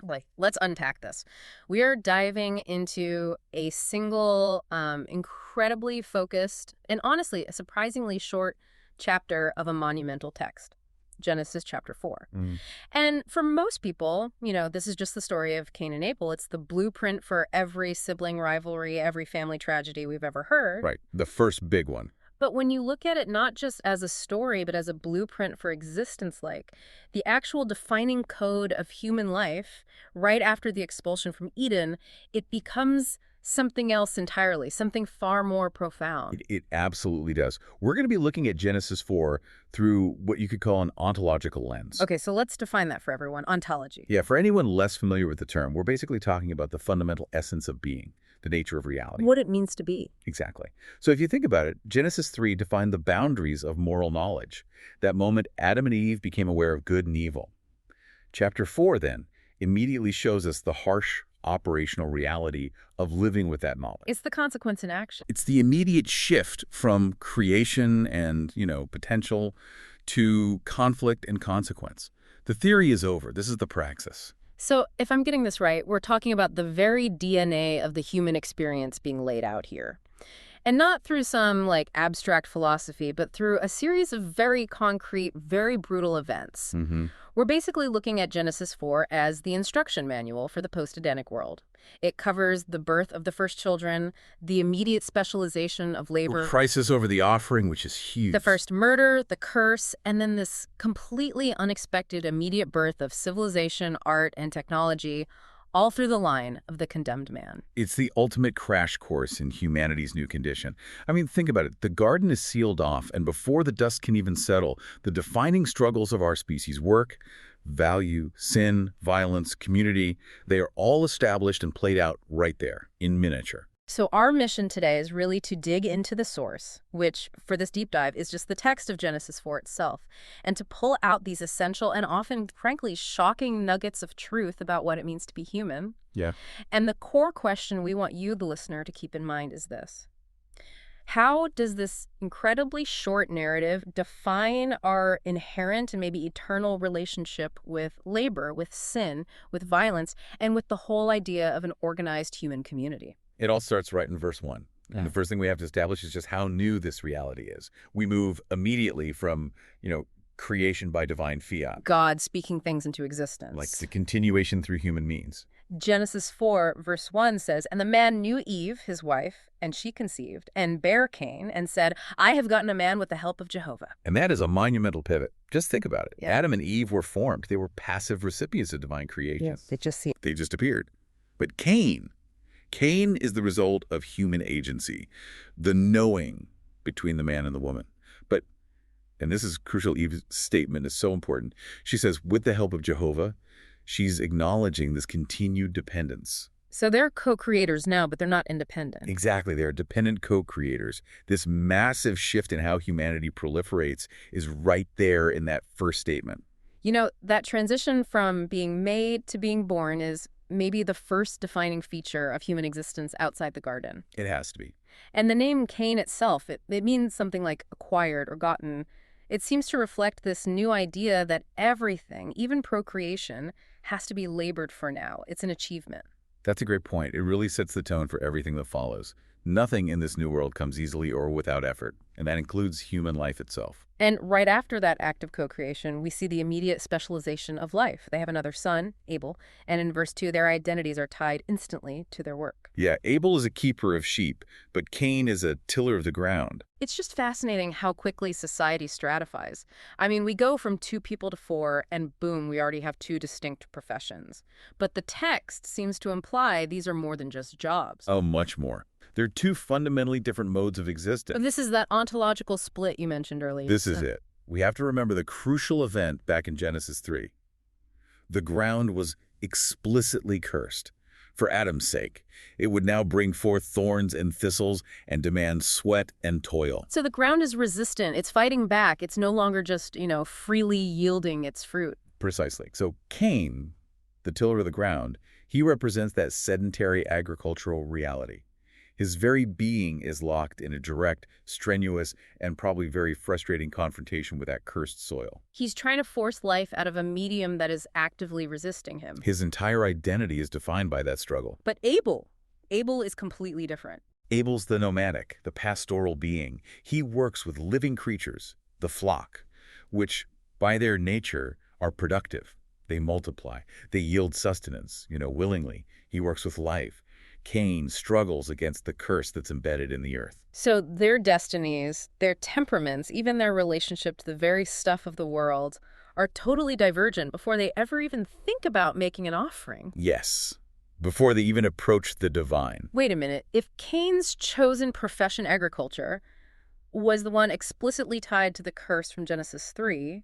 Like, let's unpack this. We are diving into a single, incredibly focused, and honestly, a surprisingly short chapter of a monumental text, Genesis chapter 4. Mm. And for most people, this is just the story of Cain and Abel. It's the blueprint for every sibling rivalry, every family tragedy we've ever heard. Right. The first big one. But when you look at it not just as a story, but as a blueprint for existence, like the actual defining code of human life, right after the expulsion from Eden, it becomes something else entirely, something far more profound. It absolutely does. We're going to be looking at Genesis 4 through what you could call an ontological lens. Okay, so let's define that for everyone. Ontology. Yeah, for anyone less familiar with the term, we're basically talking about the fundamental essence of being, the nature of reality. What it means to be. Exactly. So if you think about it, Genesis 3 defined the boundaries of moral knowledge. That moment Adam and Eve became aware of good and evil. Chapter 4, then, immediately shows us the harsh operational reality of living with that knowledge. It's the consequence in action. It's the immediate shift from creation and, potential to conflict and consequence. The theory is over. This is the praxis. So if I'm getting this right, we're talking about the very DNA of the human experience being laid out here. And not through some abstract philosophy, but through a series of very concrete, very brutal events. Mm-hmm. We're basically looking at Genesis 4 as the instruction manual for the post-Edenic world. It covers the birth of the first children, the immediate specialization of labor, Crisis over the offering, which is huge. the first murder, the curse, and then this completely unexpected immediate birth of civilization, art, and technology, all through the line of the condemned man. It's the ultimate crash course in humanity's new condition. I mean, think about it. The garden is sealed off, and before the dust can even settle, the defining struggles of our species, work, value, sin, violence, community, they are all established and played out right there in miniature. So our mission today is really to dig into the source, which, for this deep dive, is just the text of Genesis 4 itself, and to pull out these essential and often, frankly, shocking nuggets of truth about what it means to be human. Yeah. And the core question we want you, the listener, to keep in mind is this. How does this incredibly short narrative define our inherent and maybe eternal relationship with labor, with sin, with violence, and with the whole idea of an organized human community? It all starts right in verse 1. Yeah. And the first thing we have to establish is just how new this reality is. We move immediately from, creation by divine fiat, God speaking things into existence. like the continuation through human means. Genesis 4, verse 1 says, "And the man knew Eve, his wife, and she conceived, and bare Cain, and said, I have gotten a man with the help of Jehovah." And that is a monumental pivot. Just think about it. Yeah. Adam and Eve were formed. They were passive recipients of divine creation. They just see. They just appeared. But Cain is the result of human agency, the knowing between the man and the woman. But, and this is crucial, Eve's statement is so important. She says, with the help of Jehovah, she's acknowledging this continued dependence. So they're co-creators now, but they're not independent. Exactly. They're dependent co-creators. This massive shift in how humanity proliferates is right there in that first statement. That transition from being made to being born is maybe the first defining feature of human existence outside the garden. It has to be. And the name Cain itself, it means something like acquired or gotten. It seems to reflect this new idea that everything, even procreation, has to be labored for now. It's an achievement. That's a great point. It really sets the tone for everything that follows. Nothing in this new world comes easily or without effort, and that includes human life itself. And right after that act of co-creation, we see the immediate specialization of life. They have another son, Abel, and in verse 2, their identities are tied instantly to their work. Yeah, Abel is a keeper of sheep, but Cain is a tiller of the ground. It's just fascinating how quickly society stratifies. I mean, we go from 2 people to 4, and boom, we already have 2 distinct professions. But the text seems to imply these are more than just jobs. Oh, much more. They're 2 fundamentally different modes of existence. This is that ontological split you mentioned earlier. This is it. We have to remember the crucial event back in Genesis 3. The ground was explicitly cursed. For Adam's sake, it would now bring forth thorns and thistles and demand sweat and toil. So the ground is resistant. It's fighting back. It's no longer just, freely yielding its fruit. Precisely. So Cain, the tiller of the ground, he represents that sedentary agricultural reality. His very being is locked in a direct, strenuous, and probably very frustrating confrontation with that cursed soil. He's trying to force life out of a medium that is actively resisting him. His entire identity is defined by that struggle. But Abel is completely different. Abel's the nomadic, the pastoral being. He works with living creatures, the flock, which, by their nature, are productive. They multiply. They yield sustenance, willingly. He works with life. Cain struggles against the curse that's embedded in the earth. So their destinies, their temperaments, even their relationship to the very stuff of the world are totally divergent before they ever even think about making an offering. Yes, before they even approach the divine. Wait a minute. If Cain's chosen profession, agriculture, was the one explicitly tied to the curse from Genesis 3,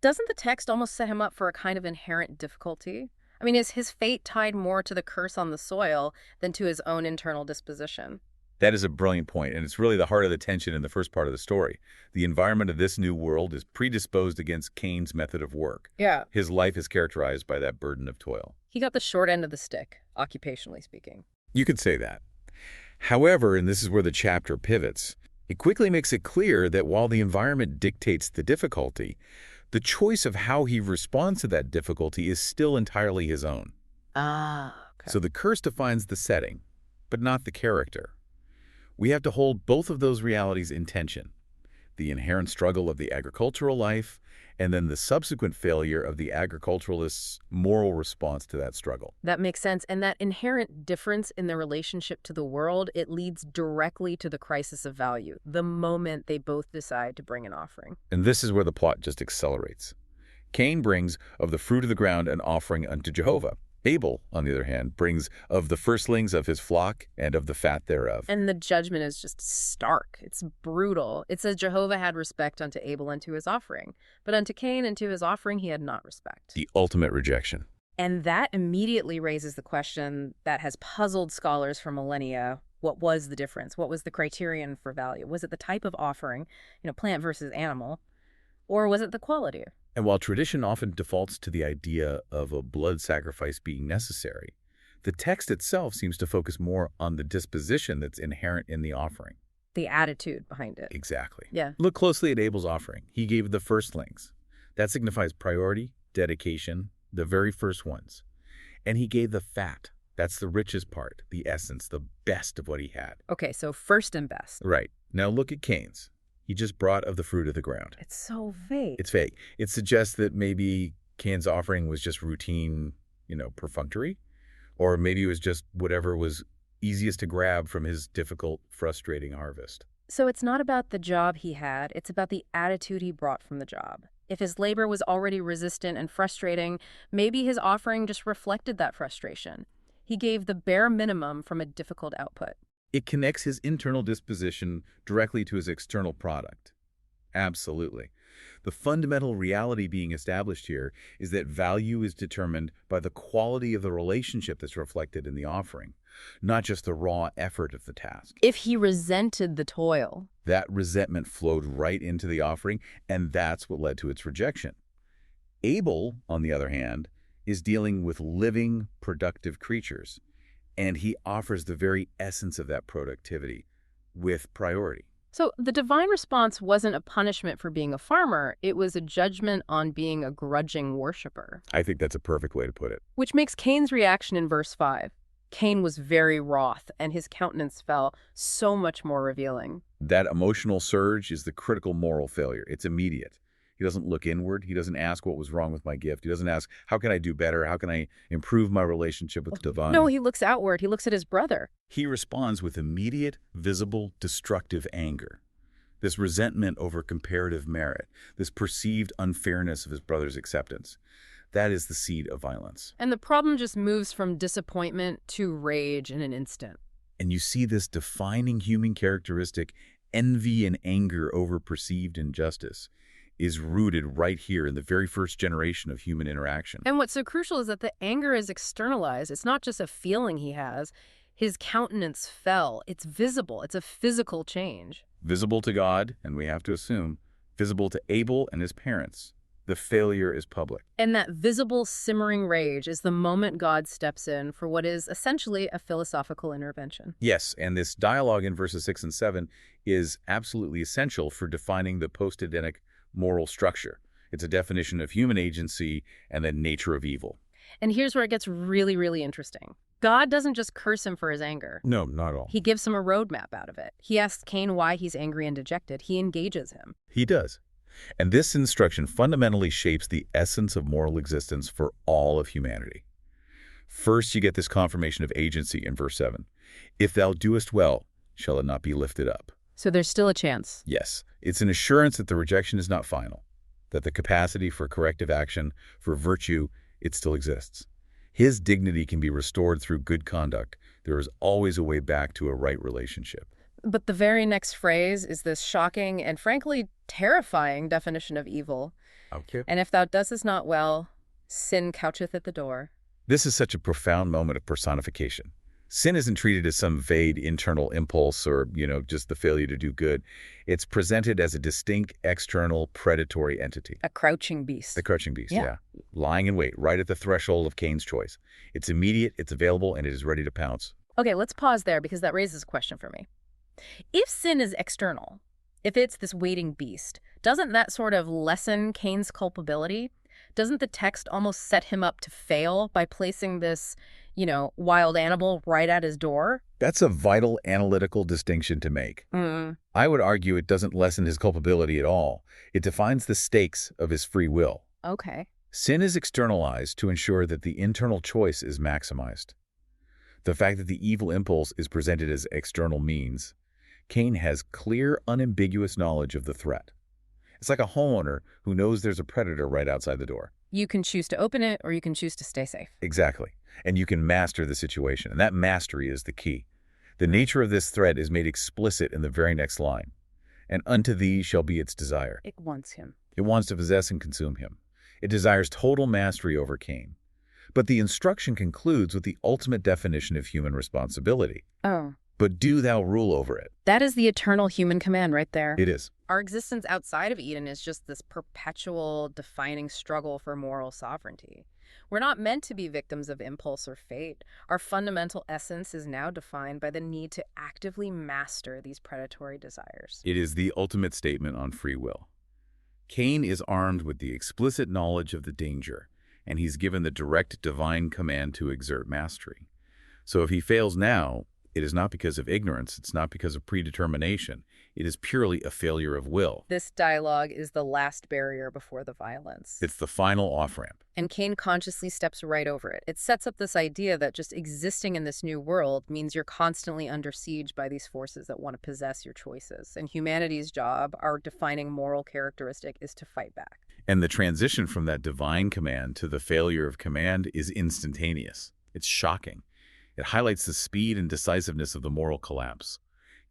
doesn't the text almost set him up for a kind of inherent difficulty? I mean, is his fate tied more to the curse on the soil than to his own internal disposition? That is a brilliant point, and it's really the heart of the tension in the first part of the story. The environment of this new world is predisposed against Cain's method of work. Yeah. His life is characterized by that burden of toil. He got the short end of the stick, occupationally speaking. You could say that. However, and this is where the chapter pivots, it quickly makes it clear that while the environment dictates the difficulty, the choice of how he responds to that difficulty is still entirely his own. Ah, okay. So the curse defines the setting, but not the character. We have to hold both of those realities in tension, the inherent struggle of the agricultural life and then the subsequent failure of the agriculturalist's moral response to that struggle. That makes sense. And that inherent difference in their relationship to the world, it leads directly to the crisis of value, the moment they both decide to bring an offering. And this is where the plot just accelerates. Cain brings of the fruit of the ground an offering unto Jehovah. Abel, on the other hand, brings of the firstlings of his flock and of the fat thereof. And the judgment is just stark. It's brutal. It says Jehovah had respect unto Abel and to his offering, but unto Cain and to his offering he had not respect. The ultimate rejection. And that immediately raises the question that has puzzled scholars for millennia. What was the difference? What was the criterion for value? Was it the type of offering, plant versus animal, or was it the quality? And while tradition often defaults to the idea of a blood sacrifice being necessary, the text itself seems to focus more on the disposition that's inherent in the offering. The attitude behind it. Exactly. Yeah. Look closely at Abel's offering. He gave the firstlings. That signifies priority, dedication, the very first ones. And he gave the fat. That's the richest part, the essence, the best of what he had. Okay, so first and best. Right. Now look at Cain's. He just brought of the fruit of the ground. It's so vague. It's vague. It suggests that maybe Cain's offering was just routine, perfunctory, or maybe it was just whatever was easiest to grab from his difficult, frustrating harvest. So it's not about the job he had, it's about the attitude he brought from the job. If his labor was already resistant and frustrating, maybe his offering just reflected that frustration. He gave the bare minimum from a difficult output. It connects his internal disposition directly to his external product. Absolutely. The fundamental reality being established here is that value is determined by the quality of the relationship that's reflected in the offering, not just the raw effort of the task. If he resented the toil, that resentment flowed right into the offering, and that's what led to its rejection. Abel, on the other hand, is dealing with living, productive creatures, and he offers the very essence of that productivity with priority. So the divine response wasn't a punishment for being a farmer. It was a judgment on being a grudging worshiper. I think that's a perfect way to put it. Which makes Cain's reaction in verse 5. Cain was very wroth, and his countenance fell, so much more revealing. That emotional surge is the critical moral failure. It's immediate. He doesn't look inward. He doesn't ask what was wrong with my gift. He doesn't ask, how can I do better? How can I improve my relationship with the divine? No, he looks outward. He looks at his brother. He responds with immediate, visible, destructive anger. This resentment over comparative merit, this perceived unfairness of his brother's acceptance. That is the seed of violence. And the problem just moves from disappointment to rage in an instant. And you see this defining human characteristic, envy and anger over perceived injustice, is rooted right here in the very first generation of human interaction. And what's so crucial is that the anger is externalized. It's not just a feeling he has. His countenance fell. It's visible. It's a physical change. Visible to God, and we have to assume, visible to Abel and his parents. The failure is public. And that visible simmering rage is the moment God steps in for what is essentially a philosophical intervention. Yes, and this dialogue in verses 6 and 7 is absolutely essential for defining the post-Edenic moral structure. It's a definition of human agency and the nature of evil. And here's where it gets really, really interesting. God doesn't just curse him for his anger. No, not at all. He gives him a roadmap out of it. He asks Cain why he's angry and dejected. He engages him. He does. And this instruction fundamentally shapes the essence of moral existence for all of humanity. First, you get this confirmation of agency in verse 7. If thou doest well, shall it not be lifted up? So there's still a chance. Yes, it's an assurance that the rejection is not final, that the capacity for corrective action, for virtue, it still exists. His dignity can be restored through good conduct. There is always a way back to a right relationship. But the very next phrase is this shocking and frankly terrifying definition of evil. Okay. And if thou doest not well, sin coucheth at the door. This is such a profound moment of personification. Sin isn't treated as some vague internal impulse or, just the failure to do good. It's presented as a distinct, external, predatory entity. A crouching beast. The crouching beast, Yeah. yeah. Lying in wait, right at the threshold of Cain's choice. It's immediate, it's available, and it is ready to pounce. Okay, let's pause there because that raises a question for me. If sin is external, if it's this waiting beast, doesn't that sort of lessen Cain's culpability? Doesn't the text almost set him up to fail by placing this, wild animal right at his door? That's a vital analytical distinction to make. I would argue it doesn't lessen his culpability at all. It defines the stakes of his free will. Okay. Sin is externalized to ensure that the internal choice is maximized. The fact that the evil impulse is presented as external means, Cain has clear, unambiguous knowledge of the threat. It's like a homeowner who knows there's a predator right outside the door. You can choose to open it or you can choose to stay safe. Exactly. And you can master the situation. And that mastery is the key. The nature of this threat is made explicit in the very next line. And unto thee shall be its desire. It wants him. It wants to possess and consume him. It desires total mastery over Cain. But the instruction concludes with the ultimate definition of human responsibility. Oh. But do thou rule over it. That is the eternal human command right there. It is. Our existence outside of Eden is just this perpetual, defining struggle for moral sovereignty. We're not meant to be victims of impulse or fate. Our fundamental essence is now defined by the need to actively master these predatory desires. It is the ultimate statement on free will. Cain is armed with the explicit knowledge of the danger, and he's given the direct divine command to exert mastery. So if he fails now, it is not because of ignorance, it's not because of predetermination. It is purely a failure of will. This dialogue is the last barrier before the violence. It's the final off-ramp. And Cain consciously steps right over it. It sets up this idea that just existing in this new world means you're constantly under siege by these forces that want to possess your choices. And humanity's job, our defining moral characteristic, is to fight back. And the transition from that divine command to the failure of command is instantaneous. It's shocking. It highlights the speed and decisiveness of the moral collapse.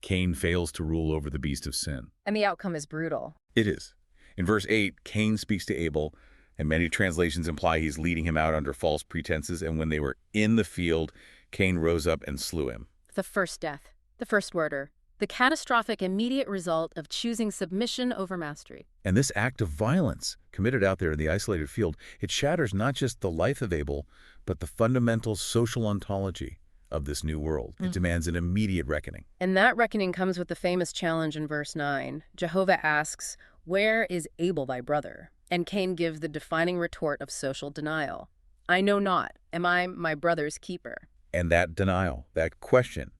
Cain fails to rule over the beast of sin. And the outcome is brutal. It is. In verse 8, Cain speaks to Abel, and many translations imply he's leading him out under false pretenses, and when they were in the field, Cain rose up and slew him. The first death, the first murder, the catastrophic immediate result of choosing submission over mastery. And this act of violence, committed out there in the isolated field, it shatters not just the life of Abel, but the fundamental social ontology of this new world. It demands an immediate reckoning. And that reckoning comes with the famous challenge in verse 9. Jehovah asks, "Where is Abel thy brother?" And Cain gives the defining retort of social denial. "I know not. Am I my brother's keeper?" And that denial, that question,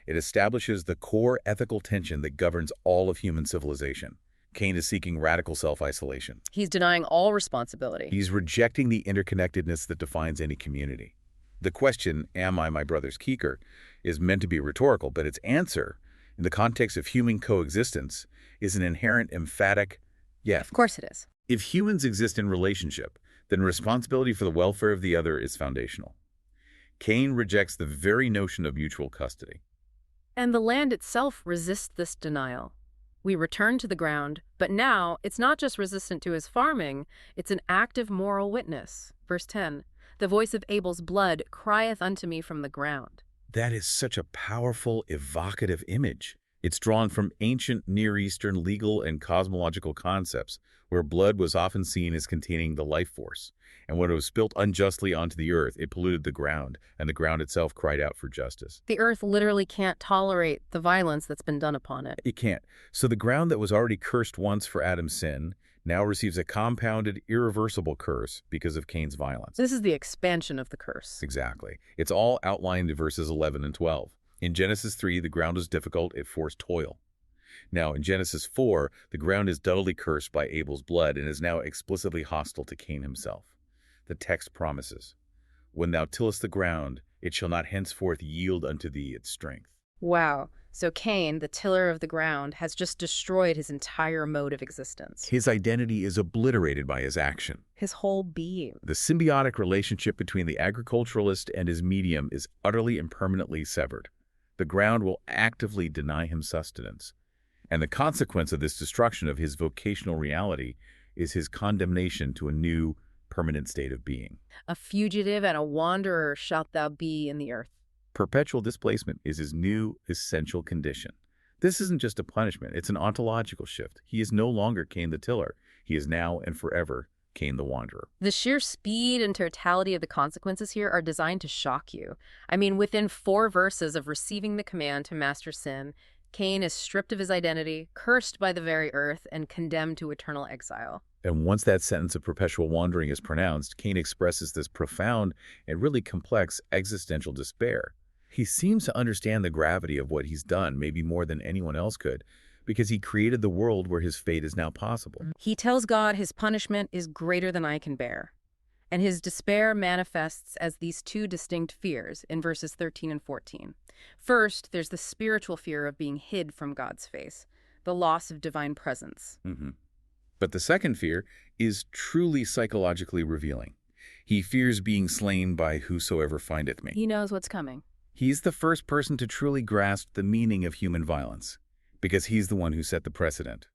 it establishes the core ethical tension that governs all of human civilization. Cain is seeking radical self-isolation. He's denying all responsibility. He's rejecting the interconnectedness that defines any community. The question, am I my brother's keeper, is meant to be rhetorical, but its answer, in the context of human coexistence, is an inherent emphatic yes. Of course it is. If humans exist in relationship, then responsibility for the welfare of the other is foundational. Cain rejects the very notion of mutual custody. And the land itself resists this denial. We return to the ground, but now it's not just resistant to his farming, it's an active moral witness. Verse 10, "The voice of Abel's blood crieth unto me from the ground." That is such a powerful, evocative image. It's drawn from ancient Near Eastern legal and cosmological concepts, where blood was often seen as containing the life force. And when it was spilt unjustly onto the earth, it polluted the ground, and the ground itself cried out for justice. The earth literally can't tolerate the violence that's been done upon it. It can't. So the ground that was already cursed once for Adam's sin now receives a compounded, irreversible curse because of Cain's violence. This is the expansion of the curse. Exactly. It's all outlined in verses 11 and 12. In Genesis 3, the ground was difficult, it forced toil. Now, in Genesis 4, the ground is doubly cursed by Abel's blood and is now explicitly hostile to Cain himself. The text promises, "When thou tillest the ground, it shall not henceforth yield unto thee its strength." Wow. So Cain, the tiller of the ground, has just destroyed his entire mode of existence. His identity is obliterated by his action. His whole being. The symbiotic relationship between the agriculturalist and his medium is utterly and permanently severed. The ground will actively deny him sustenance. And the consequence of this destruction of his vocational reality is his condemnation to a new, permanent state of being. A fugitive and a wanderer shalt thou be in the earth. Perpetual displacement is his new, essential condition. This isn't just a punishment, it's an ontological shift. He is no longer Cain the tiller. He is now and forever Cain the wanderer. The sheer speed and totality of the consequences here are designed to shock you. I mean, within 4 verses of receiving the command to master sin, Cain is stripped of his identity, cursed by the very earth, and condemned to eternal exile. And once that sentence of perpetual wandering is pronounced, Cain expresses this profound and really complex existential despair. He seems to understand the gravity of what he's done, maybe more than anyone else could, because he created the world where his fate is now possible. He tells God his punishment is greater than I can bear. And his despair manifests as these 2 distinct fears in verses 13 and 14. First, there's the spiritual fear of being hid from God's face, the loss of divine presence. But the second fear is truly psychologically revealing. He fears being slain by whosoever findeth me. He knows what's coming. He's the first person to truly grasp the meaning of human violence, because he's the one who set the precedent.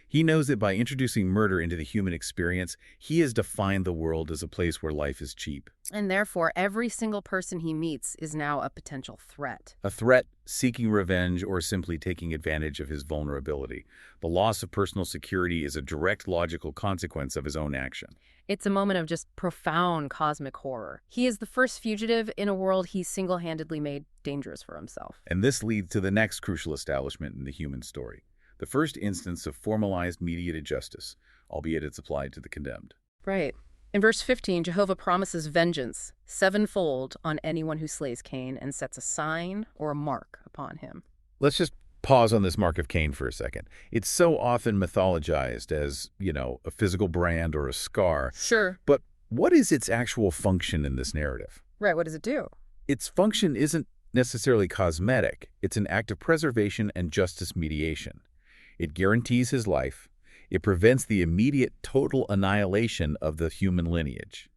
He knows that by introducing murder into the human experience, he has defined the world as a place where life is cheap. And therefore, every single person he meets is now a potential threat. A threat seeking revenge or simply taking advantage of his vulnerability. The loss of personal security is a direct logical consequence of his own action. It's a moment of just profound cosmic horror. He is the first fugitive in a world he single-handedly made dangerous for himself. And this leads to the next crucial establishment in the human story. The first instance of formalized mediated justice, albeit it's applied to the condemned. Right. In verse 15, Jehovah promises vengeance, 7-fold, on anyone who slays Cain and sets a sign or a mark upon him. Let's just pause on this mark of Cain for a second. It's so often mythologized as, a physical brand or a scar. Sure. But what is its actual function in this narrative? Right, what does it do? Its function isn't necessarily cosmetic. It's an act of preservation and justice mediation. It guarantees his life. It prevents the immediate total annihilation of the human lineage.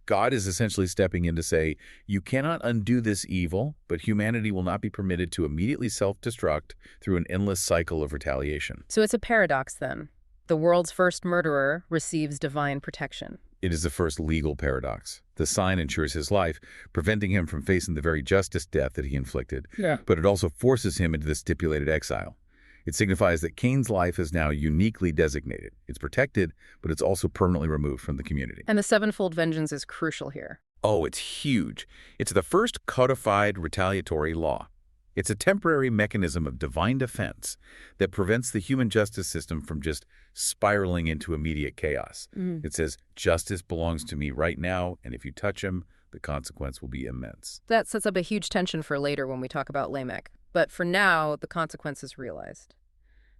God is essentially stepping in to say, you cannot undo this evil, but humanity will not be permitted to immediately self-destruct through an endless cycle of retaliation. So it's a paradox then. The world's first murderer receives divine protection. It is the first legal paradox. The sign ensures his life, preventing him from facing the very justice death that he inflicted. But it also forces him into the stipulated exile. It signifies that Cain's life is now uniquely designated. It's protected, but it's also permanently removed from the community. And the 7-fold vengeance is crucial here. Oh, it's huge. It's the first codified retaliatory law. It's a temporary mechanism of divine defense that prevents the human justice system from just spiraling into immediate chaos. It says, justice belongs to me right now, and if you touch him, the consequence will be immense. That sets up a huge tension for later when we talk about Lamech. But for now, the consequence is realized.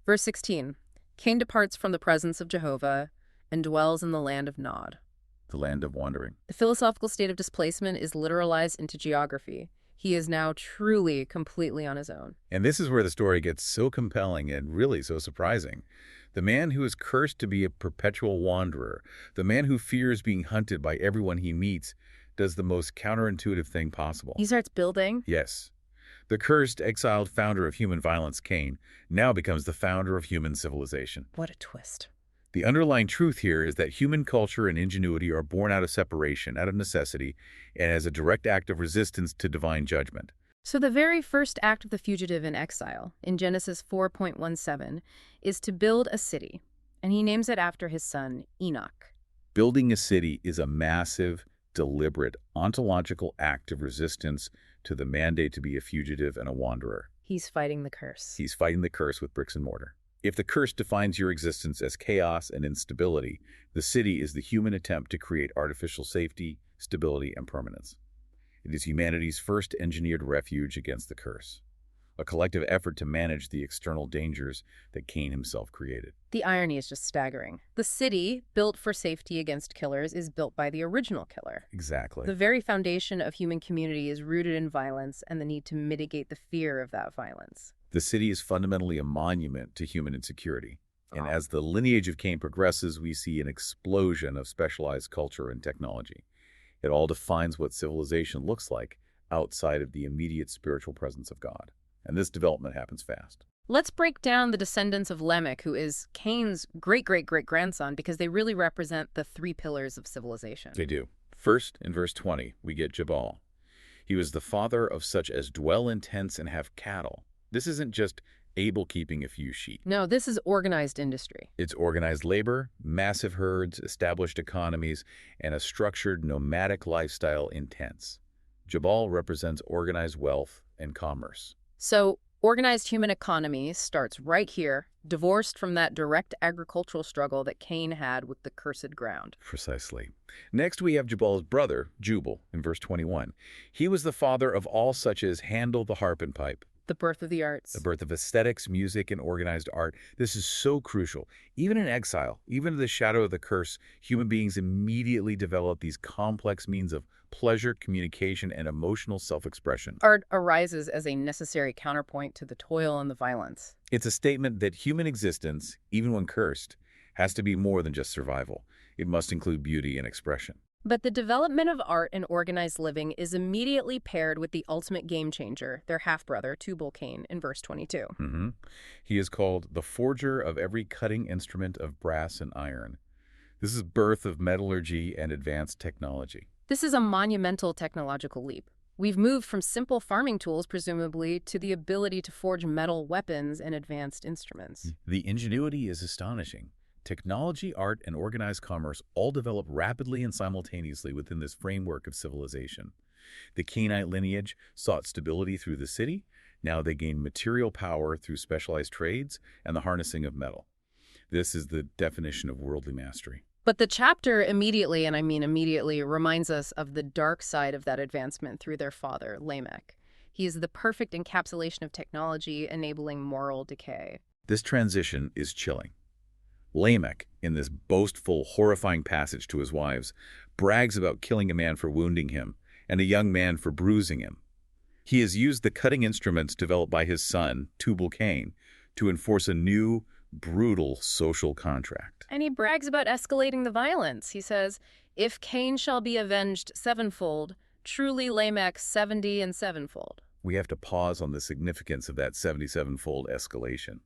Verse 16, Cain departs from the presence of Jehovah and dwells in the land of Nod. The land of wandering. The philosophical state of displacement is literalized into geography. He is now truly, completely on his own. And this is where the story gets so compelling and really so surprising. The man who is cursed to be a perpetual wanderer, the man who fears being hunted by everyone he meets, does the most counterintuitive thing possible. He starts building. Yes. The cursed, exiled founder of human violence, Cain, now becomes the founder of human civilization. What a twist. The underlying truth here is that human culture and ingenuity are born out of separation, out of necessity, and as a direct act of resistance to divine judgment. So the very first act of the fugitive in exile, in Genesis 4:17, is to build a city, and he names it after his son, Enoch. Building a city is a massive, deliberate, ontological act of resistance to the mandate to be a fugitive and a wanderer. He's fighting the curse. He's fighting the curse with bricks and mortar. If the curse defines your existence as chaos and instability, the city is the human attempt to create artificial safety, stability, and permanence. It is humanity's first engineered refuge against the curse, a collective effort to manage the external dangers that Cain himself created. The irony is just staggering. The city, built for safety against killers, is built by the original killer. Exactly. The very foundation of human community is rooted in violence and the need to mitigate the fear of that violence. The city is fundamentally a monument to human insecurity. And as the lineage of Cain progresses, we see an explosion of specialized culture and technology. It all defines what civilization looks like outside of the immediate spiritual presence of God. And this development happens fast. Let's break down the descendants of Lamech, who is Cain's great-great-great-grandson, because they really represent the three pillars of civilization. They do. First, in verse 20, we get Jabal. He was the father of such as dwell in tents and have cattle. This isn't just Abel keeping a few sheep. No, this is organized industry. It's organized labor, massive herds, established economies, and a structured nomadic lifestyle in tents. Jabal represents organized wealth and commerce. So, organized human economy starts right here, divorced from that direct agricultural struggle that Cain had with the cursed ground. Precisely. Next, we have Jabal's brother, Jubal, in verse 21. He was the father of all such as handle the harp and pipe. The birth of the arts. The birth of aesthetics, music, and organized art. This is so crucial. Even in exile, even in the shadow of the curse, human beings immediately develop these complex means of pleasure, communication, and emotional self-expression. Art arises as a necessary counterpoint to the toil and the violence. It's a statement that human existence, even when cursed, has to be more than just survival. It must include beauty and expression. But the development of art and organized living is immediately paired with the ultimate game changer, their half-brother, Tubal-Cain, in verse 22. He is called the forger of every cutting instrument of brass and iron. This is birth of metallurgy and advanced technology. This is a monumental technological leap. We've moved from simple farming tools, presumably, to the ability to forge metal weapons and advanced instruments. The ingenuity is astonishing. Technology, art, and organized commerce all develop rapidly and simultaneously within this framework of civilization. The Cainite lineage sought stability through the city. Now they gain material power through specialized trades and the harnessing of metal. This is the definition of worldly mastery. But the chapter immediately, and I mean immediately, reminds us of the dark side of that advancement through their father, Lamech. He is the perfect encapsulation of technology, enabling moral decay. This transition is chilling. Lamech, in this boastful, horrifying passage to his wives, brags about killing a man for wounding him and a young man for bruising him. He has used the cutting instruments developed by his son, Tubal-Cain, to enforce a new, brutal social contract. And he brags about escalating the violence. He says, if Cain shall be avenged sevenfold, truly Lamech 70 and sevenfold. We have to pause on the significance of that 77-fold escalation.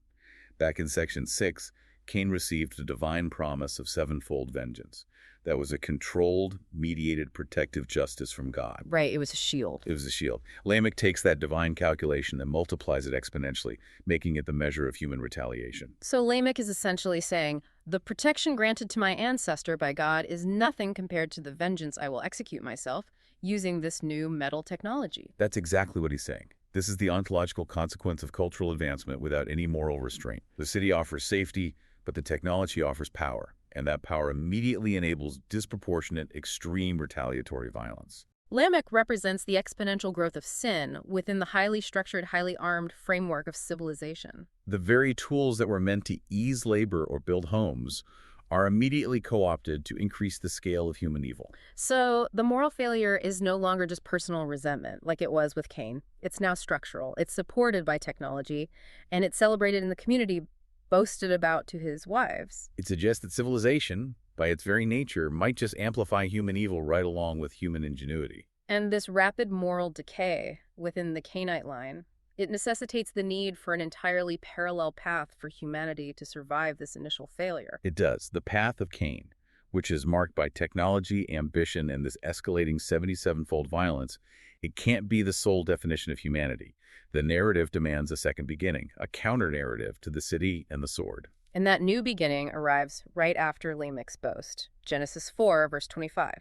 Back in section 6, Cain received a divine promise of sevenfold vengeance. That was a controlled, mediated, protective justice from God. Right, it was a shield. It was a shield. Lamech takes that divine calculation and multiplies it exponentially, making it the measure of human retaliation. So Lamech is essentially saying, the protection granted to my ancestor by God is nothing compared to the vengeance I will execute myself using this new metal technology. That's exactly what he's saying. This is the ontological consequence of cultural advancement without any moral restraint. The city offers safety, but the technology offers power, and that power immediately enables disproportionate, extreme retaliatory violence. Lamech represents the exponential growth of sin within the highly structured, highly armed framework of civilization. The very tools that were meant to ease labor or build homes are immediately co-opted to increase the scale of human evil. So the moral failure is no longer just personal resentment like it was with Cain. It's now structural. It's supported by technology, and it's celebrated in the community, boasted about to his wives. It suggests that civilization, by its very nature, might just amplify human evil right along with human ingenuity. And this rapid moral decay within the Cainite line, it necessitates the need for an entirely parallel path for humanity to survive this initial failure. It does. The path of Cain, which is marked by technology, ambition, and this escalating 77-fold violence, It can't be the sole definition of humanity. The narrative demands a second beginning, a counter-narrative to the city and the sword. And that new beginning arrives right after Lamech's boast. Genesis 4, verse 25.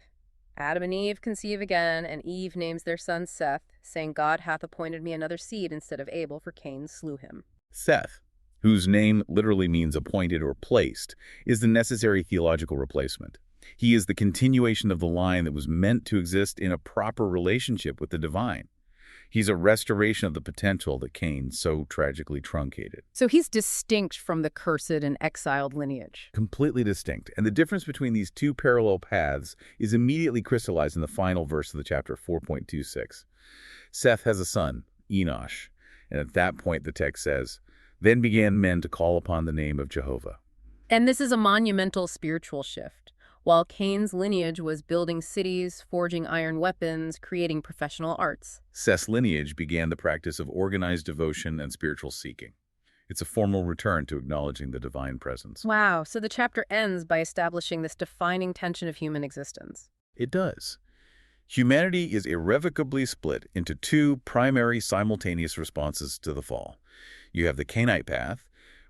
Adam and Eve conceive again, and Eve names their son Seth, saying, God hath appointed me another seed instead of Abel, for Cain slew him. Seth, whose name literally means appointed or placed, is the necessary theological replacement. He is the continuation of the line that was meant to exist in a proper relationship with the divine. He's a restoration of the potential that Cain so tragically truncated. So he's distinct from the cursed and exiled lineage. Completely distinct. And the difference between these two parallel paths is immediately crystallized in the final verse of the chapter 4.26. Seth has a son, Enosh, and at that point the text says, Then began men to call upon the name of Jehovah. And this is a monumental spiritual shift. While Cain's lineage was building cities, forging iron weapons, creating professional arts, Seth's lineage began the practice of organized devotion and spiritual seeking. It's a formal return to acknowledging the divine presence. Wow, so the chapter ends by establishing this defining tension of human existence. It does. Humanity is irrevocably split into two primary simultaneous responses to the fall. You have the Cainite path,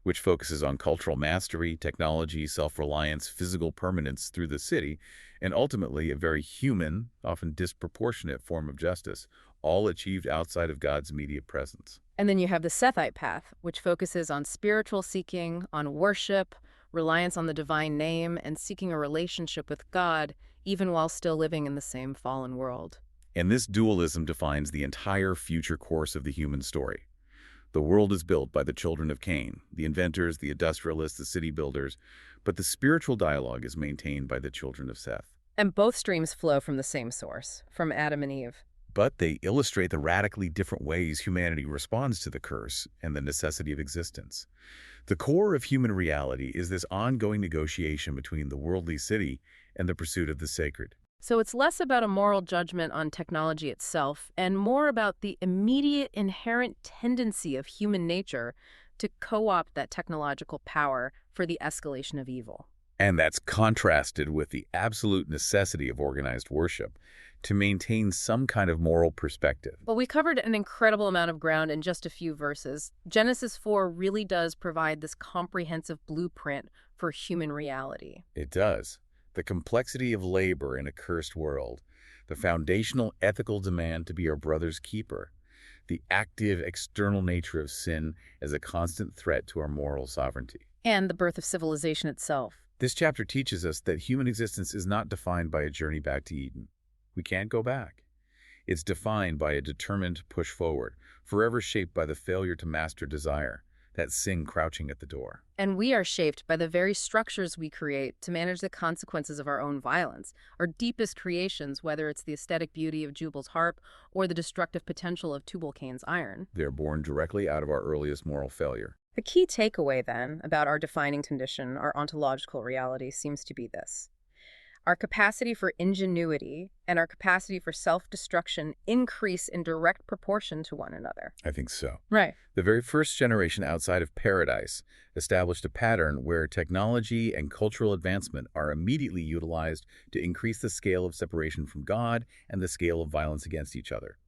which focuses on cultural mastery, technology, self-reliance, physical permanence through the city, and ultimately a very human, often disproportionate form of justice, all achieved outside of God's immediate presence. And then you have the Sethite path, which focuses on spiritual seeking, on worship, reliance on the divine name, and seeking a relationship with God, even while still living in the same fallen world. And this dualism defines the entire future course of the human story. The world is built by the children of Cain, the inventors, the industrialists, the city builders, but the spiritual dialogue is maintained by the children of Seth. And both streams flow from the same source, from Adam and Eve. But they illustrate the radically different ways humanity responds to the curse and the necessity of existence. The core of human reality is this ongoing negotiation between the worldly city and the pursuit of the sacred. So it's less about a moral judgment on technology itself and more about the immediate inherent tendency of human nature to co-opt that technological power for the escalation of evil. And that's contrasted with the absolute necessity of organized worship to maintain some kind of moral perspective. Well, we covered an incredible amount of ground in just a few verses. Genesis 4 really does provide this comprehensive blueprint for human reality. It does. The complexity of labor in a cursed world, the foundational ethical demand to be our brother's keeper, the active external nature of sin as a constant threat to our moral sovereignty. And the birth of civilization itself. This chapter teaches us that human existence is not defined by a journey back to Eden. We can't go back. It's defined by a determined push forward, forever shaped by the failure to master desire, that sin crouching at the door. And we are shaped by the very structures we create to manage the consequences of our own violence, our deepest creations, whether it's the aesthetic beauty of Jubal's harp or the destructive potential of Tubal-Cain's iron. They're born directly out of our earliest moral failure. The key takeaway, then, about our defining condition, our ontological reality, seems to be this. Our capacity for ingenuity and our capacity for self-destruction increase in direct proportion to one another. I think so. Right. The very first generation outside of paradise established a pattern where technology and cultural advancement are immediately utilized to increase the scale of separation from God and the scale of violence against each other.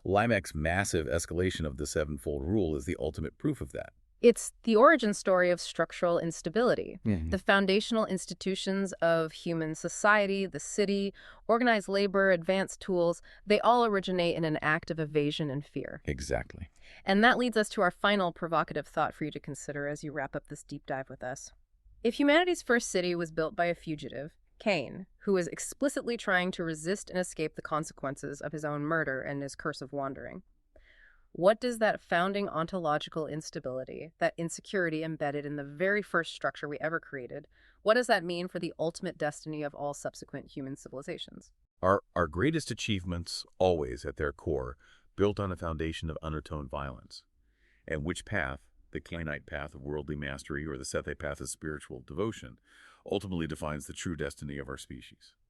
Lamech's massive escalation of the sevenfold rule is the ultimate proof of that. It's the origin story of structural instability. Mm-hmm. The foundational institutions of human society, the city, organized labor, advanced tools, they all originate in an act of evasion and fear. Exactly. And that leads us to our final provocative thought for you to consider as you wrap up this deep dive with us. If humanity's first city was built by a fugitive, Cain, who was explicitly trying to resist and escape the consequences of his own murder and his curse of wandering, what does that founding ontological instability, that insecurity embedded in the very first structure we ever created, what does that mean for the ultimate destiny of all subsequent human civilizations? Our greatest achievements, always at their core, built on a foundation of unatoned violence. And which path, the Cainite path of worldly mastery or the Sethite path of spiritual devotion, ultimately defines the true destiny of our species.